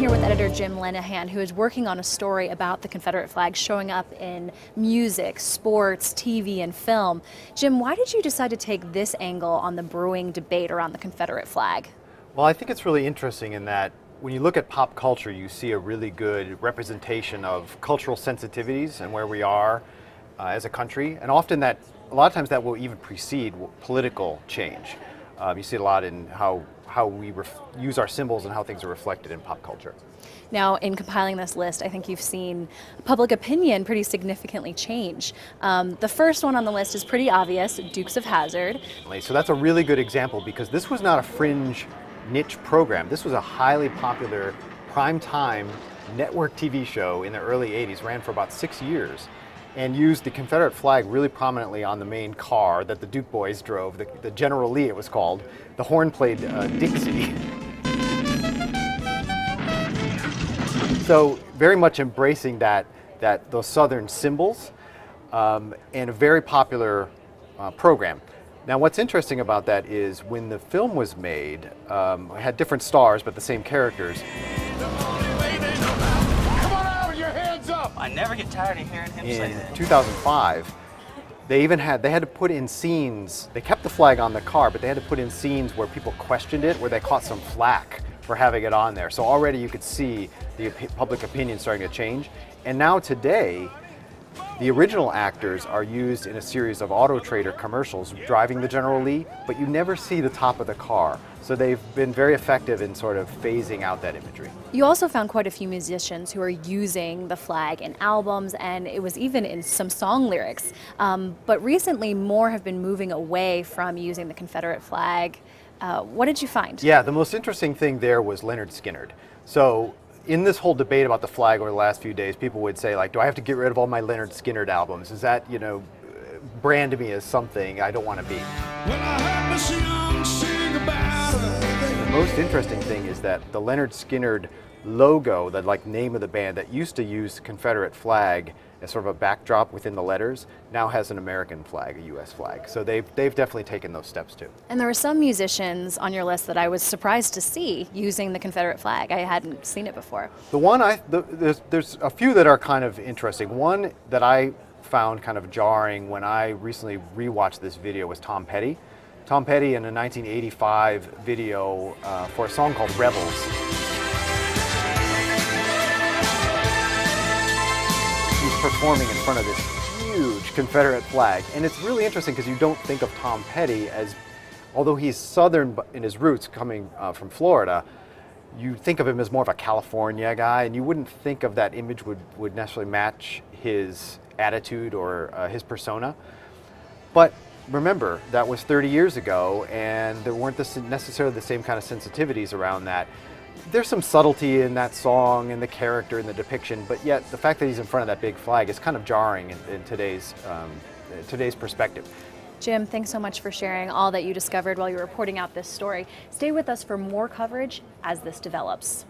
here with editor Jim Lenahan, who is working on a story about the Confederate flag showing up in music, sports, TV, and film. Jim, why did you decide to take this angle on the brewing debate around the Confederate flag? Well, I think it's really interesting in that when you look at pop culture, you see a really good representation of cultural sensitivities and where we are as a country, and often a lot of times that will even precede political change. You see it a lot in how we use our symbols and how things are reflected in pop culture. Now, in compiling this list, I think you've seen public opinion pretty significantly change. The first one on the list is pretty obvious, Dukes of Hazzard. So that's a really good example because this was not a fringe niche program. This was a highly popular primetime network TV show in the early 80s, ran for about 6 years, and used the Confederate flag really prominently on the main car that the Duke boys drove, the General Lee it was called. The horn played Dixie. So very much embracing those Southern symbols, and a very popular program. Now what's interesting about that is when the film was made, it had different stars but the same characters. I never get tired of hearing him say that. In 2005, they had to put in scenes. They kept the flag on the car, but they had to put in scenes where people questioned it, where they caught some flack for having it on there. So already you could see the public opinion starting to change. And now today, the original actors are used in a series of Auto Trader commercials driving the General Lee, but you never see the top of the car. So they've been very effective in sort of phasing out that imagery. You also found quite a few musicians who are using the flag in albums, and it was even in some song lyrics. But recently, more have been moving away from using the Confederate flag. What did you find? Yeah, the most interesting thing there was Leonard Skinner. So in this whole debate about the flag over the last few days, people would say, like, do I have to get rid of all my Leonard Skinner albums? Is that, brand me as something I don't want to be? The most interesting thing is that the Leonard Skinner logo, the name of the band that used to use Confederate flag as sort of a backdrop within the letters, now has an American flag, a U.S. flag. So they've definitely taken those steps too. And there were some musicians on your list that I was surprised to see using the Confederate flag. I hadn't seen it before. There's a few that are kind of interesting. One that I found kind of jarring when I recently rewatched this video was Tom Petty. Tom Petty in a 1985 video for a song called Rebels. He's performing in front of this huge Confederate flag. And it's really interesting because you don't think of Tom Petty as, although he's Southern in his roots coming from Florida, you think of him as more of a California guy, and you wouldn't think of that image would necessarily match his attitude or his persona. But remember, that was 30 years ago, and there weren't necessarily the same kind of sensitivities around that. There's some subtlety in that song and the character and the depiction, but yet the fact that he's in front of that big flag is kind of jarring in today's perspective. Jim, thanks so much for sharing all that you discovered while you were reporting out this story. Stay with us for more coverage as this develops.